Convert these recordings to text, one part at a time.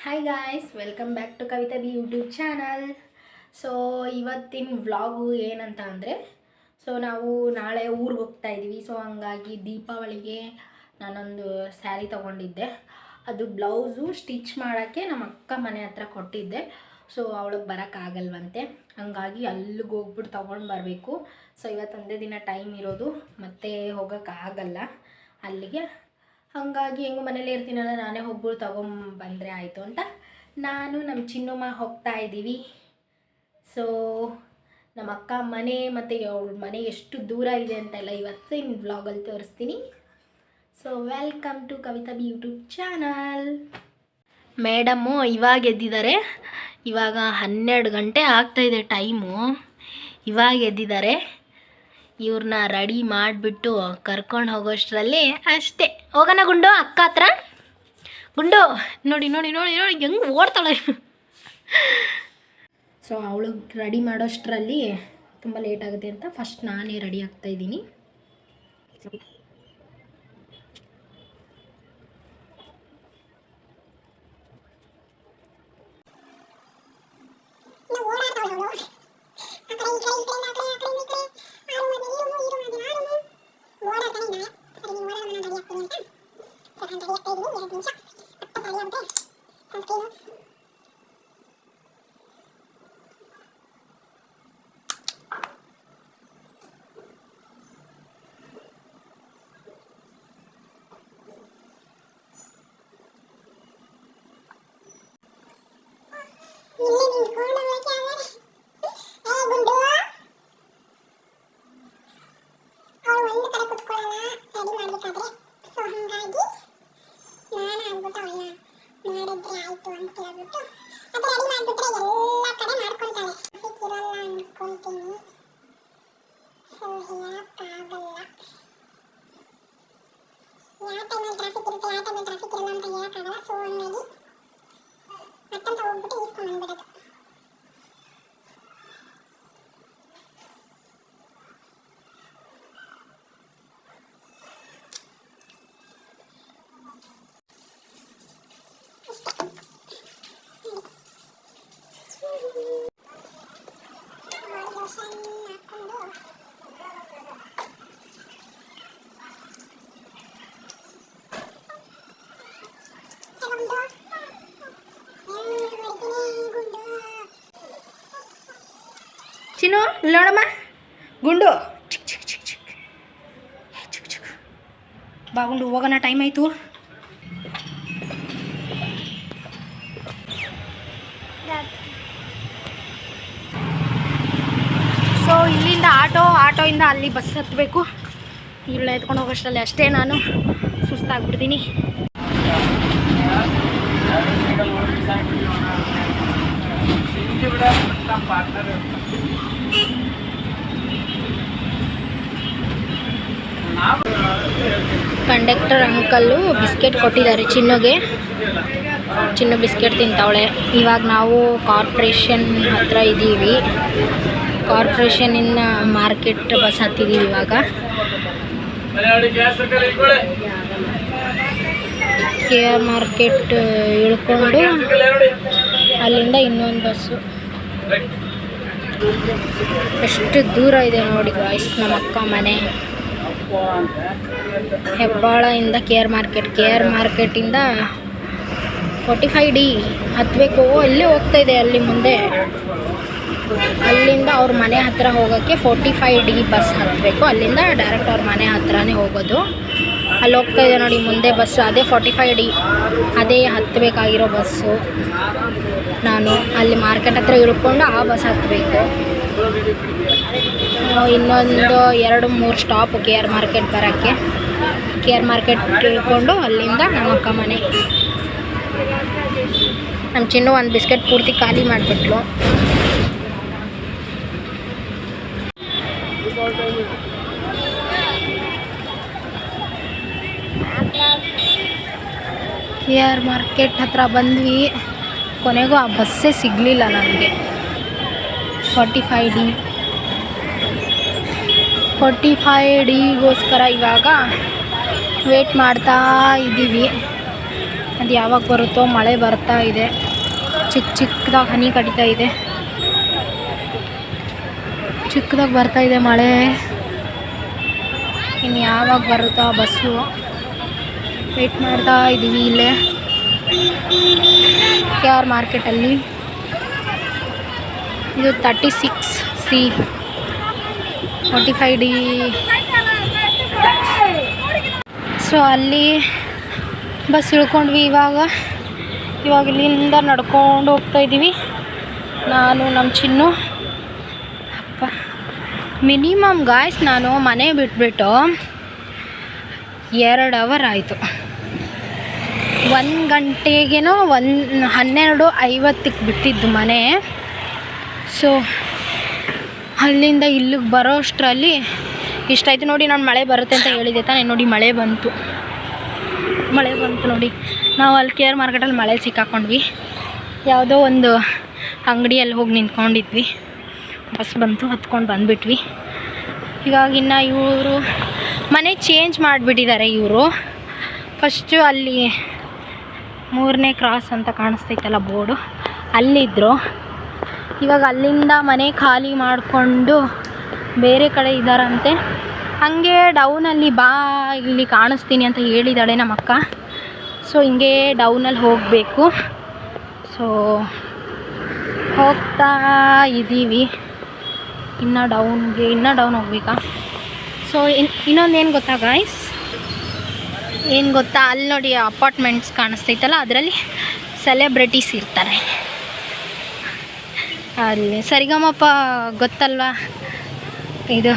Hi guys, welcome back to Kavitha B YouTube channel. So ಇವತ್ತಿನ vlog ಏನಂತ ಅಂದರೆ, ನಾವು ನಾಳೆ ಊರಿಗೆ ಹೋಗ್ತಾ ಇದ್ದೀವಿ. ಸೊ ಹಂಗಾಗಿ ದೀಪಾವಳಿಗೆ ನಾನೊಂದು ಸ್ಯಾರಿ ತೊಗೊಂಡಿದ್ದೆ. ಅದು ಬ್ಲೌಸು ಸ್ಟಿಚ್ ಮಾಡೋಕ್ಕೆ ನಮ್ಮ ಅಕ್ಕ ಮನೆ ಹತ್ರ ಕೊಟ್ಟಿದ್ದೆ. ಸೊ ಅವಳಿಗೆ ಬರೋಕ್ಕಾಗಲ್ವಂತೆ, ಹಂಗಾಗಿ ಅಲ್ಲಿಗೆ ಹೋಗ್ಬಿಟ್ಟು ತೊಗೊಂಡು ಬರಬೇಕು. ಸೊ ಇವತ್ತೊಂದೇ ದಿನ ಟೈಮ್ ಇರೋದು, ಮತ್ತೆ ಹೋಗೋಕ್ಕಾಗಲ್ಲ ಅಲ್ಲಿಗೆ. ಹಾಗಾಗಿ ಹೆಂಗೋ ಮನೇಲಿ ಇರ್ತೀನಲ್ಲ, ನಾನೇ ಹೋಗ್ಬಿಟ್ಟು ತೊಗೊಂಬಂದರೆ ಆಯಿತು ಅಂತ ನಾನು ನಮ್ಮ ಚಿನ್ನಮ್ಮ ಹೋಗ್ತಾ ಇದ್ದೀವಿ. ಸೊ ನಮ್ಮ ಅಕ್ಕ ಮನೆ ಮತ್ತು ಅವಳ ಮನೆ ಎಷ್ಟು ದೂರ ಇದೆ ಅಂತೆಲ್ಲ ಇವತ್ತಿನ ವ್ಲಾಗಲ್ಲಿ ತೋರಿಸ್ತೀನಿ. So welcome to Kavitha B YouTube channel. Madam ಇವಾಗ ಎದ್ದಿದ್ದಾರೆ. ಇವಾಗ 12 ಗಂಟೆ ಆಗ್ತಾಯಿದೆ ಟೈಮು. ಇವಾಗ ಎದ್ದಿದ್ದಾರೆ. ಇವ್ರನ್ನ ರೆಡಿ ಮಾಡಿಬಿಟ್ಟು ಕರ್ಕೊಂಡು ಹೋಗೋಷ್ಟರಲ್ಲಿ ಅಷ್ಟೇ. ಹೋಗೋಣ ಗುಂಡು, ಅಕ್ಕ ಹತ್ರ. ಗುಂಡು ನೋಡಿ ನೋಡಿ ನೋಡಿ ನೋಡಿ ಹೆಂಗೆ ಓಡ್ತಾಳೆ. ಸೊ ಅವಳಿಗೆ ರೆಡಿ ಮಾಡೋಷ್ಟರಲ್ಲಿ ತುಂಬ ಲೇಟ್ ಆಗುತ್ತೆ ಅಂತ ಫಸ್ಟ್ ನಾನೇ ರೆಡಿ ಆಗ್ತಾಯಿದ್ದೀನಿ. ಚಿನ್ನು ನೋಡಮ್ಮ, ಗುಂಡು ಚಿಕ್ ಚಿಕ್ ಚಿಕ್ ಚಿಕ್ ಚಿಕ್ ಚಿಕ್ ಬಾ ಗುಂಡು, ಹೋಗೋಣ, ಟೈಮ್ ಆಯಿತು. ಸೊ ಇಲ್ಲಿಂದ ಆಟೋಯಿಂದ ಅಲ್ಲಿ ಬಸ್ ಹತ್ತಬೇಕು. ಇವಳನ್ನ ಎತ್ಕೊಂಡು ಹೋಗೋಷ್ಟರಲ್ಲಿ ಅಷ್ಟೇ ನಾನು ಸುಸ್ತಾಗ್ಬಿಡ್ತೀನಿ. ಕಂಡಕ್ಟರ್ ಅಂಕಲ್ಲು ಬಿಸ್ಕೆಟ್ ಕೊಟ್ಟಿದ್ದಾರೆ ಚಿನ್ನುಗೆ. ಚಿನ್ನು ಬಿಸ್ಕೆಟ್ ತಿಂತಾವಳೆ. ಇವಾಗ ನಾವು ಕಾರ್ಪೊರೇಷನ್ ಹತ್ರ ಇದ್ದೀವಿ. ಕಾರ್ಪೊರೇಷನಿಂದ ಮಾರ್ಕೆಟ್ ಬಸ್ ಹತ್ತಿದ್ದೀವಿ. ಇವಾಗ KR ಮಾರ್ಕೆಟ್ ಇಳ್ಕೊಂಡು ಅಲ್ಲಿಂದ ಇನ್ನೊಂದು ಬಸ್ಸು. ಎಷ್ಟು ದೂರ ಇದೆ ನೋಡಿ ಗಾಯ್ಸ್ ನಮ್ಮ ಅಕ್ಕ ಮನೆ. ಹೆಬ್ಬಾಳದಿಂದ KR ಮಾರ್ಕೆಟಿಂದ 45D ಹತ್ತಬೇಕು. ಅಲ್ಲೇ ಹೋಗ್ತಾ ಇದೆ, ಅಲ್ಲಿ ಮುಂದೆ. ಅಲ್ಲಿಂದ ಅವ್ರ ಮನೆ ಹತ್ರ ಹೋಗೋಕ್ಕೆ 45D ಬಸ್ ಹತ್ತಬೇಕು. ಅಲ್ಲಿಂದ ಡೈರೆಕ್ಟ್ ಅವ್ರ ಮನೆ ಹತ್ರನೇ ಹೋಗೋದು. ಅಲ್ಲಿ ಹೋಗ್ತಾ ಇದೆ ನೋಡಿ ಮುಂದೆ ಬಸ್ಸು, ಅದೇ 45D, ಅದೇ ಹತ್ತಬೇಕಾಗಿರೋ ಬಸ್ಸು. ನಾನು ಅಲ್ಲಿ ಮಾರ್ಕೆಟ್ ಹತ್ರ ಇಳ್ಕೊಂಡು ಆ ಬಸ್ ಹತ್ತಬೇಕು. ಇನ್ನೊಂದು 2-3 ಸ್ಟಾಪ್ KR ಮಾರ್ಕೆಟ್ ಬರೋಕ್ಕೆ. KR ಮಾರ್ಕೆಟ್ ಇಳ್ಕೊಂಡು ಅಲ್ಲಿಂದ ನಮ್ಮ ಅಕ್ಕ ಮನೆ. ನಮ್ಮ ಚಿನ್ನು ಒಂದು ಬಿಸ್ಕೆಟ್ ಪೂರ್ತಿ ಖಾಲಿ ಮಾಡಿಬಿಟ್ಲು. KR ಮಾರ್ಕೆಟ್ ಹತ್ರ ಬಂದ್ವಿ. ಕೊನೆಗೂ ಆ ಬಸ್ಸೇ ಸಿಗಲಿಲ್ಲ ನನಗೆ. 45Dಗೋಸ್ಕರ ಇವಾಗ ವೇಟ್ ಮಾಡ್ತಾ ಇದ್ದೀವಿ. ಅದು ಯಾವಾಗ ಬರುತ್ತೋ. ಮಳೆ ಬರ್ತಾ ಇದೆ, ಚಿಕ್ಕದಾಗಿ ಹನಿ ಕಡಿತಾ ಇದೆ, ಚಿಕ್ಕದಾಗಿ ಬರ್ತಾ ಇದೆ ಮಳೆ. ಇನ್ನು ಯಾವಾಗ ಬರುತ್ತೋ ಆ ಬಸ್ಸು, ವೆಯ್ಟ್ ಮಾಡ್ತಾ ಇದ್ದೀವಿ ಇಲ್ಲೇ KR ಮಾರ್ಕೆಟಲ್ಲಿ. ಇದು 36C 45D. ಸೊ ಅಲ್ಲಿ ಬಸ್ ಇಳ್ಕೊಂಡ್ವಿ. ಇವಾಗ ಇಲ್ಲಿಂದ ನಡ್ಕೊಂಡು ಹೋಗ್ತಾ ಇದ್ದೀವಿ, ನಾನು ನಮ್ಮ ಚಿನ್ನು. ಅಪ್ಪ ಮಿನಿಮಮ್ ಗಾಯ್ಸ್ ನಾನು ಮನೆ ಬಿಟ್ಬಿಟ್ಟು 2 ಅವರ್ ಆಯಿತು. 1 ಗಂಟೆಗೇನೋ 12:50ಕ್ಕೆ ಬಿಟ್ಟಿದ್ದು ಮನೆ. ಸೊ ಅಲ್ಲಿಂದ ಇಲ್ಲಿಗೆ ಬರೋ ಅಷ್ಟರಲ್ಲಿ ಇಷ್ಟಾಯಿತು ನೋಡಿ. ನಾನು ಮಳೆ ಬರುತ್ತೆ ಅಂತ ಹೇಳಿದೆ ತಾನೇ, ನೋಡಿ ಮಳೆ ಬಂತು ನೋಡಿ. ನಾವು ಅಲ್ಲಿ KR ಮಾರ್ಕೆಟಲ್ಲಿ ಮಳೆ ಸಿಕ್ಕಾಕೊಂಡ್ವಿ. ಯಾವುದೋ ಒಂದು ಅಂಗಡಿಯಲ್ಲಿ ಹೋಗಿ ನಿಂತ್ಕೊಂಡಿದ್ವಿ, ಬಸ್ ಬಂತು, ಹತ್ಕೊಂಡು ಬಂದುಬಿಟ್ವಿ. ಇವಾಗಿನ್ನು ಇವರು ಮನೆ ಚೇಂಜ್ ಮಾಡಿಬಿಟ್ಟಿದ್ದಾರೆ. ಇವರು ಫಸ್ಟು ಅಲ್ಲಿ 3ನೇ ಕ್ರಾಸ್ ಅಂತ ಕಾಣಿಸ್ತೈತಲ್ಲ ಬೋರ್ಡು, ಅಲ್ಲಿದ್ದರು. ಇವಾಗ ಅಲ್ಲಿಂದ ಮನೆ ಖಾಲಿ ಮಾಡಿಕೊಂಡು ಬೇರೆ ಕಡೆ ಇದ್ದಾರಂತೆ. ಹಾಗೆ ಡೌನಲ್ಲಿ ಬಾ, ಇಲ್ಲಿ ಕಾಣಿಸ್ತೀನಿ ಅಂತ ಹೇಳಿದ್ದಾಳೆ ನಮ್ಮ ಅಕ್ಕ. ಸೊ ಹಿಂಗೆ ಡೌನಲ್ಲಿ ಹೋಗಬೇಕು. ಸೊ ಹೋಗ್ತಾ ಇದ್ದೀವಿ. ಇನ್ನೂ ಡೌನ್ ಹೋಗ್ಬೇಕಾ? ಸೊ ಇನ್ನೊಂದೇನು ಗೊತ್ತಾ ಗಾಯ್ಸ್, ಏನು ಗೊತ್ತಾ, ಅಲ್ಲಿ ನೋಡಿ ಅಪಾರ್ಟ್ಮೆಂಟ್ಸ್ ಕಾಣಿಸ್ತೈತಲ್ಲ, ಅದರಲ್ಲಿ ಸೆಲೆಬ್ರಿಟೀಸ್ ಇರ್ತಾರೆ. ಅಲ್ಲಿ ಸರಿಗಮಪ ಗೊತ್ತಲ್ವಾ, ಇದು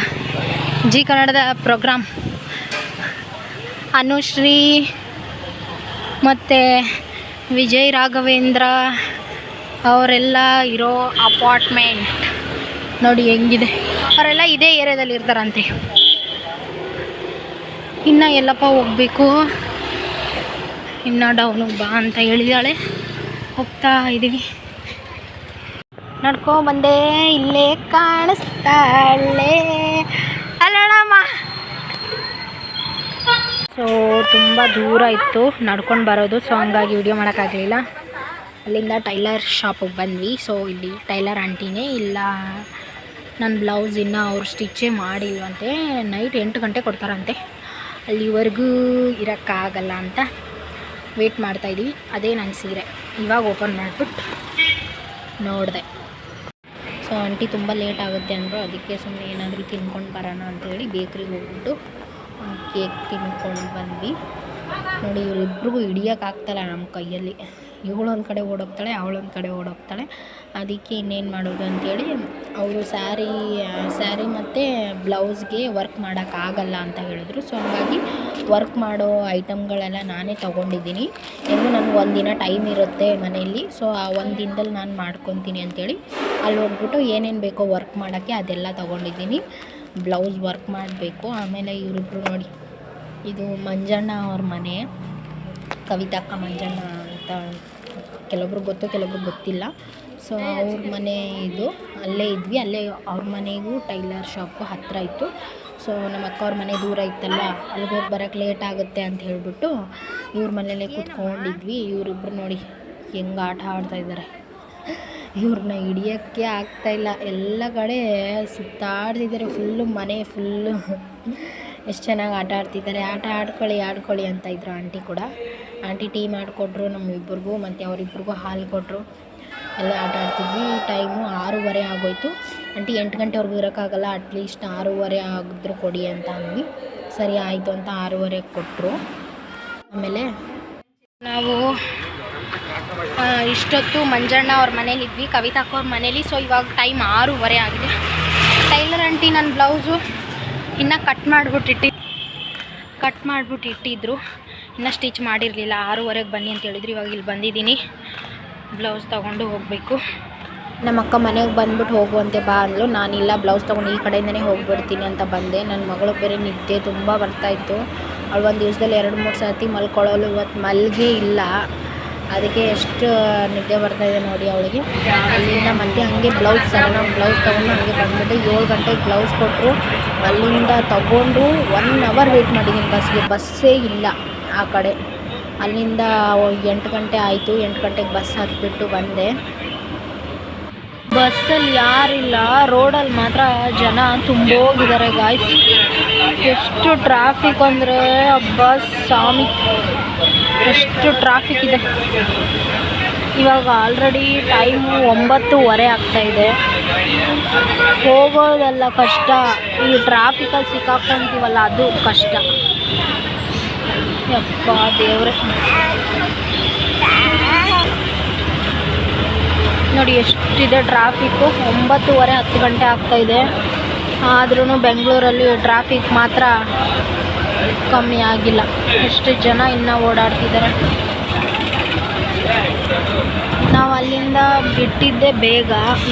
ಜಿ ಕನ್ನಡದ ಪ್ರೋಗ್ರಾಮ್. ಅನುಶ್ರೀ ಮತ್ತು ವಿಜಯ್ ರಾಘವೇಂದ್ರ ಅವರೆಲ್ಲ ಇರೋ ಅಪಾರ್ಟ್ಮೆಂಟ್ ನೋಡಿ ಹೆಂಗಿದೆ. ಅವರೆಲ್ಲ ಇದೇ ಏರಿಯಾದಲ್ಲಿ ಇರ್ತಾರಂತೆ. ಇನ್ನು ಎಲ್ಲಪ್ಪ ಹೋಗಬೇಕು, ಇನ್ನು ಡೌನಿಗೆ ಬಾ ಅಂತ ಹೇಳಿದಾಳೆ. ಹೋಗ್ತಾ ಇದ್ದೀವಿ. ನಡ್ಕೊಂಬಂದೆ, ಇಲ್ಲೇ ಕಾಣಿಸ್ತಾಳೆ ಅಲ್ಲಮ್ಮ. ಸೊ ತುಂಬ ದೂರ ಇತ್ತು ನಡ್ಕೊಂಡು ಬರೋದು, ಸೊ ಹಂಗಾಗಿ ವಿಡಿಯೋ ಮಾಡೋಕ್ಕಾಗಲಿಲ್ಲ. ಅಲ್ಲಿಂದ ಟೈಲರ್ ಶಾಪಿಗೆ ಬಂದ್ವಿ. ಸೊ ಇಲ್ಲಿ ಟೈಲರ್ ಆಂಟಿನೇ ಇಲ್ಲ, ನನ್ನ ಬ್ಲೌಸ್ ಇನ್ನೂ ಅವ್ರು ಸ್ಟಿಚ್ಚೇ ಮಾಡಿಲ್ವಂತೆ. ನೈಟ್ 8 ಗಂಟೆ ಕೊಡ್ತಾರಂತೆ, ಅಲ್ಲಿವರೆಗೂ ಇರೋಕ್ಕಾಗಲ್ಲ ಅಂತ ವೇಟ್ ಮಾಡ್ತಾಯಿದ್ದೀವಿ. ಅದೇ ನನ್ನ ಸೀರೆ ಇವಾಗ ಓಪನ್ ಮಾಡಿಬಿಟ್ಟು ನೋಡಿದೆ. ಸೊ ಆಂಟಿ ತುಂಬ ಲೇಟ್ ಆಗುತ್ತೆ ಅಂದರು, ಅದಕ್ಕೆ ಸುಮ್ಮನೆ ಏನಾದರೂ ತಿನ್ಕೊಂಡು ಬರೋಣ ಅಂಥೇಳಿ ಬೇಕ್ರಿಗೆ ಹೋಗ್ಬಿಟ್ಟು ಒಂದು ಕೇಕ್ ತಿನ್ಕೊಂಡು ಬಂದ್ವಿ. ನೋಡಿ ಇವರಿಬ್ರಿಗೂ ಹಿಡಿಯೋಕ್ಕಾಗ್ತಾಯಿಲ್ಲ ನಮ್ಮ ಕೈಯಲ್ಲಿ. ಇವಳೊಂದು ಕಡೆ ಓಡೋಗ್ತಾಳೆ, ಅವಳೊಂದು ಕಡೆ ಓಡೋಗ್ತಾಳೆ. ಅದಕ್ಕೆ ಇನ್ನೇನು ಮಾಡೋದು ಅಂಥೇಳಿ ಅವರು ಸ್ಯಾರಿ ಮತ್ತು ಬ್ಲೌಸ್ಗೆ ವರ್ಕ್ ಮಾಡೋಕ್ಕಾಗಲ್ಲ ಅಂತ ಹೇಳಿದ್ರು. ಸೊ ಹಂಗಾಗಿ ವರ್ಕ್ ಮಾಡೋ ಐಟಮ್ಗಳೆಲ್ಲ ನಾನೇ ತೊಗೊಂಡಿದ್ದೀನಿ. ಹೆಂಗೂ ನನಗೆ ಒಂದಿನ ಟೈಮ್ ಇರುತ್ತೆ ಮನೆಯಲ್ಲಿ, ಸೊ ಆ ಒಂದು ದಿನದಲ್ಲಿ ನಾನು ಮಾಡ್ಕೊತೀನಿ ಅಂಥೇಳಿ ಅಲ್ಲಿ ಹೋಗ್ಬಿಟ್ಟು ಏನೇನು ಬೇಕೋ ವರ್ಕ್ ಮಾಡೋಕ್ಕೆ ಅದೆಲ್ಲ ತೊಗೊಂಡಿದ್ದೀನಿ. ಬ್ಲೌಸ್ ವರ್ಕ್ ಮಾಡಬೇಕು. ಆಮೇಲೆ ಇವರಿಬ್ರು ನೋಡಿ, ಇದು ಮಂಜಣ್ಣ ಅವ್ರ ಮನೆ, ಕವಿತಕ್ಕ ಮಂಜಣ್ಣ ಅಂತ ಕೆಲವೊಬ್ರಿಗೆ ಗೊತ್ತು, ಕೆಲವೊಬ್ರಿಗೆ ಗೊತ್ತಿಲ್ಲ. ಸೊ ಅವ್ರ ಮನೆ ಇದು, ಅಲ್ಲೇ ಇದ್ವಿ. ಅಲ್ಲೇ ಅವ್ರ ಮನೆಗೂ ಟೈಲರ್ ಶಾಪು ಹತ್ತಿರ ಇತ್ತು. ಸೊ ನಮ್ಮ ಅಕ್ಕ ಅವ್ರ ಮನೆ ದೂರ ಇತ್ತಲ್ಲ, ಅಲ್ಲಿಗೆ ಹೋಗಿ ಬರೋಕ್ಕೆ ಲೇಟ್ ಆಗುತ್ತೆ ಅಂತ ಹೇಳಿಬಿಟ್ಟು ಇವ್ರ ಮನೆಯಲ್ಲೇ ಕೂತ್ಕೊಂಡಿದ್ವಿ. ಇವರಿಬ್ರು ನೋಡಿ ಹೆಂಗೆ ಆಟ ಆಡ್ತಾಯಿದ್ದಾರೆ. ಇವ್ರನ್ನ ಹಿಡಿಯೋಕ್ಕೆ ಆಗ್ತಾಯಿಲ್ಲ, ಎಲ್ಲ ಕಡೆ ಸುತ್ತಾಡ್ತಿದ್ದಾರೆ. ಫುಲ್ಲು ಮನೆ ಫುಲ್ಲು ಎಷ್ಟು ಚೆನ್ನಾಗಿ ಆಟ ಆಡ್ತಿದ್ದಾರೆ. ಆಡ್ಕೊಳ್ಳಿ ಅಂತ ಇದ್ರು ಆಂಟಿ ಕೂಡ. ಆಂಟಿ ಟೀ ಮಾಡಿಕೊಟ್ರು ನಮ್ಮಿಬ್ಬರಿಗೂ, ಮತ್ತು ಅವರಿಬ್ರಿಗೂ ಹಾಲು ಕೊಟ್ಟರು. ಎಲ್ಲ ಆಟ ಆಡ್ತಿದ್ವಿ. ಟೈಮು 6:30 ಆಗೋಯ್ತು. ಆಂಟಿ 8 ಗಂಟೆವರೆಗೂ ಇರೋಕ್ಕಾಗಲ್ಲ, ಅಟ್ಲೀಸ್ಟ್ 6:30 ಆಗಿದ್ರು ಕೊಡಿ ಅಂತ ಅಂದ್ವಿ. ಸರಿ ಆಯಿತು ಅಂತ 6:30ಗೆ ಕೊಟ್ಟರು. ಆಮೇಲೆ ನಾವು ಇಷ್ಟೊತ್ತು ಮಂಜಣ್ಣ ಅವ್ರ ಮನೇಲಿದ್ವಿ, ಕವಿತಾಕ್ಕ ಅವ್ರ ಮನೇಲಿ. ಸೊ ಇವಾಗ ಟೈಮ್ 6:30 ಆಗಿದೆ. ಟೈಲರ್ ಆಂಟಿ ನನ್ನ ಬ್ಲೌಸು ಇನ್ನೂ ಕಟ್ ಮಾಡಿಬಿಟ್ಟು ಇಟ್ಟಿದ್ರು, ಇನ್ನೂ ಸ್ಟಿಚ್ ಮಾಡಿರಲಿಲ್ಲ. 6:30ಗೆ ಬನ್ನಿ ಅಂತ ಹೇಳಿದ್ರು. ಇವಾಗ ಇಲ್ಲಿ ಬಂದಿದ್ದೀನಿ, ಬ್ಲೌಸ್ ತೊಗೊಂಡು ಹೋಗಬೇಕು. ನಮ್ಮ ಅಕ್ಕ ಮನೆಗೆ ಬಂದ್ಬಿಟ್ಟು ಹೋಗುವಂತೆ ಬಾ ಅಂದ್ಲು. ನಾನಿಲ್ಲ, ಬ್ಲೌಸ್ ತೊಗೊಂಡು ಈ ಕಡೆಯಿಂದನೇ ಹೋಗ್ಬಿಡ್ತೀನಿ ಅಂತ ಬಂದೆ. ನನ್ನ ಮಗಳು ಬೇರೆ ನಿದ್ದೆ ತುಂಬ ಬರ್ತಾಯಿತ್ತು. ಅವಳು ಒಂದು ದಿವಸದಲ್ಲಿ 2-3 ಸರ್ತಿ ಮಲ್ಕೊಳ್ಳೋಳು. ಇವತ್ತು ಮಲ್ಗೆ ಇಲ್ಲ, ಅದಕ್ಕೆ ಎಷ್ಟು ನಿದ್ದೆ ಬರ್ತಾಯಿದೆ ನೋಡಿ ಅವಳಿಗೆ. ಅಲ್ಲಿಂದ ಮತ್ತೆ ಹಾಗೆ ಬ್ಲೌಸ್ ತೊಗೊಂಡು ಹಾಗೆ ಬಂದ್ಬಿಟ್ಟು 7 ಗಂಟೆಗೆ ಬ್ಲೌಸ್ ಕೊಟ್ಟರು. ಅಲ್ಲಿಂದ ತೊಗೊಂಡು 1 ಅವರ್ ವೆಯ್ಟ್ ಮಾಡಿದ್ದೀನಿ ಬಸ್ಗೆ. ಬಸ್ಸೇ ಇಲ್ಲ ಆ ಕಡೆ. ಅಲ್ಲಿಂದ 8 ಗಂಟೆ ಆಯಿತು. 8 ಗಂಟೆಗೆ ಬಸ್ ಹತ್ಬಿಟ್ಟು ಬಂದೆ. ಬಸ್ಸಲ್ಲಿ ಯಾರಿಲ್ಲ, ರೋಡಲ್ಲಿ ಮಾತ್ರ ಜನ ತುಂಬೋಗಿದ್ದಾರೆ ಗಾಯ್ಸ್. ಎಷ್ಟು ಟ್ರಾಫಿಕ್ ಅಂದರೆ ಬಸ್ ಸ್ವಾಮಿ, ಎಷ್ಟು ಟ್ರಾಫಿಕ್ ಇದೆ. ಇವಾಗ ಆಲ್ರೆಡಿ ಟೈಮು 9:15 ಆಗ್ತಾಯಿದೆ. ಹೋಗೋದೆಲ್ಲ ಕಷ್ಟ, ಈ ಟ್ರಾಫಿಕಲ್ಲಿ ಸಿಕ್ಕಾಕೊಂತೀವಲ್ಲ ಅದು ಕಷ್ಟ. ಯಪ್ಪ ದೇವ್ರೆ, ನೋಡಿ ಎಷ್ಟಿದೆ ಟ್ರಾಫಿಕ್ಕು. 9:15 10 ಗಂಟೆ ಆಗ್ತಾಯಿದೆ. ಆದ್ರೂ ಬೆಂಗಳೂರಲ್ಲಿ ಟ್ರಾಫಿಕ್ ಮಾತ್ರ ಕಮ್ಮಿ ಆಗಿಲ್ಲ. ಎಷ್ಟು ಜನ ಇನ್ನೂ ಓಡಾಡ್ತಿದ್ದಾರೆ. ನಾವು ಅಲ್ಲಿಂದ ಬಿಟ್ಟಿದ್ದೆ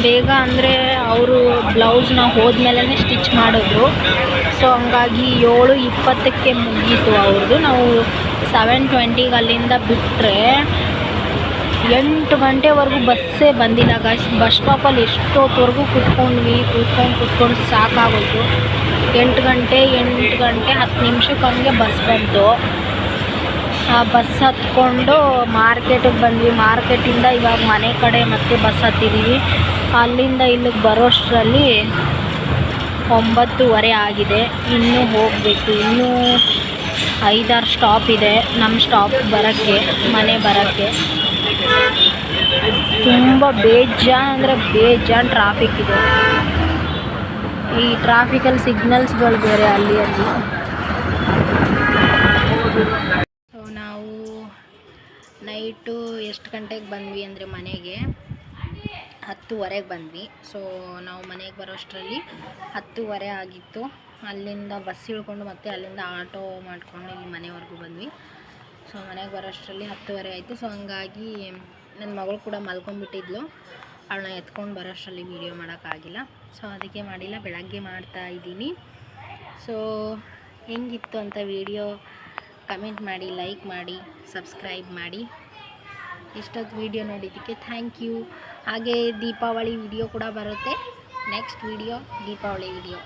ಬೇಗ ಅಂದರೆ ಅವರು ಬ್ಲೌಸ್ನ ಹೋದ್ಮೇಲೆ ಸ್ಟಿಚ್ ಮಾಡಿದ್ರು. ಸೊ ಹಂಗಾಗಿ 7:20ಕ್ಕೆ ಮುಗೀತು ಅವ್ರದ್ದು. ನಾವು 7:20ಗೆ ಅಲ್ಲಿಂದ ಬಿಟ್ಟರೆ 8 ಗಂಟೆವರೆಗೂ ಬಸ್ಸೇ ಬಂದಿಲ್ಲ ಗಾಯ್ಸ್. ಬಸ್ ಸ್ಟಾಪಲ್ಲಿ ಎಷ್ಟೊತ್ತವರೆಗೂ ಕುತ್ಕೊಂಡು ಸಾಕಾಗೋಯ್ತು. 8 ಗಂಟೆ 10 ನಿಮಿಷಕ್ಕೆ ಹಂಗೆ ಬಸ್ ಬಂತು. ಆ ಬಸ್ ಹತ್ಕೊಂಡು ಮಾರ್ಕೆಟಿಗೆ ಬಂದ್ವಿ. ಮಾರ್ಕೆಟಿಂದ ಇವಾಗ ಮನೆ ಕಡೆ ಮತ್ತೆ ಬಸ್ ಹತ್ತಿದ್ದೀವಿ. ಅಲ್ಲಿಂದ ಇಲ್ಲಿಗೆ ಬರೋಷ್ಟರಲ್ಲಿ 9:15 ಆಗಿದೆ. ಇನ್ನೂ ಹೋಗಬೇಕು. ಇನ್ನೂ 5-6 ಸ್ಟಾಪ್ ಇದೆ ನಮ್ಮ ಸ್ಟಾಪ್ ಬರೋಕ್ಕೆ, ಮನೆ ಬರೋಕ್ಕೆ. ತುಂಬ ಬೇಜಾನ್ ಟ್ರಾಫಿಕ್ ಇದೆ. ಈ ಟ್ರಾಫಿಕಲ್ಲಿ ಸಿಗ್ನಲ್ಸ್ಗಳು ಬೇರೆ ಅಲ್ಲಿ. ಸೊ ನಾವು ನೈಟು ಎಷ್ಟು ಗಂಟೆಗೆ ಬಂದ್ವಿ ಅಂದರೆ ಮನೆಗೆ 10:15ಗೆ ಬಂದ್ವಿ. ಸೊ ನಾವು ಮನೆಗೆ ಬರೋಷ್ಟರಲ್ಲಿ 10:15 ಆಗಿತ್ತು. ಅಲ್ಲಿಂದ ಬಸ್ ಇಳ್ಕೊಂಡು ಮತ್ತೆ ಅಲ್ಲಿಂದ ಆಟೋ ಮಾಡ್ಕೊಂಡು ಇಲ್ಲಿ ಮನೆವರೆಗೂ ಬಂದ್ವಿ. ಸೊ ಮನೆಗೆ ಬರೋಷ್ಟರಲ್ಲಿ 10:15 ಆಯಿತು. ಸೊ ಹಂಗಾಗಿ ನನ್ನ ಮಗಳು ಕೂಡ ಮಲ್ಕೊಂಡ್ಬಿಟ್ಟಿದ್ಲು. ಅವಳನ್ನ ಎತ್ಕೊಂಡು ಬರೋಷ್ಟರಲ್ಲಿ ವೀಡಿಯೋ ಮಾಡೋಕ್ಕಾಗಿಲ್ಲ. ಸೊ ಅದಕ್ಕೆ ಮಾಡಿಲ್ಲ, ಬೆಳಗ್ಗೆ ಮಾಡ್ತಾ ಇದ್ದೀನಿ. ಸೊ ಹೆಂಗಿತ್ತು ಅಂತ ವೀಡಿಯೋ ಕಮೆಂಟ್ ಮಾಡಿ, ಲೈಕ್ ಮಾಡಿ, ಸಬ್ಸ್ಕ್ರೈಬ್ ಮಾಡಿ. ಇಷ್ಟೊತ್ತು ವೀಡಿಯೋ ನೋಡಿದ್ದಕ್ಕೆ ಥ್ಯಾಂಕ್ ಯು. ಹಾಗೆ ದೀಪಾವಳಿ ವಿಡಿಯೋ ಕೂಡ ಬರುತ್ತೆ. Next video Deepavali video.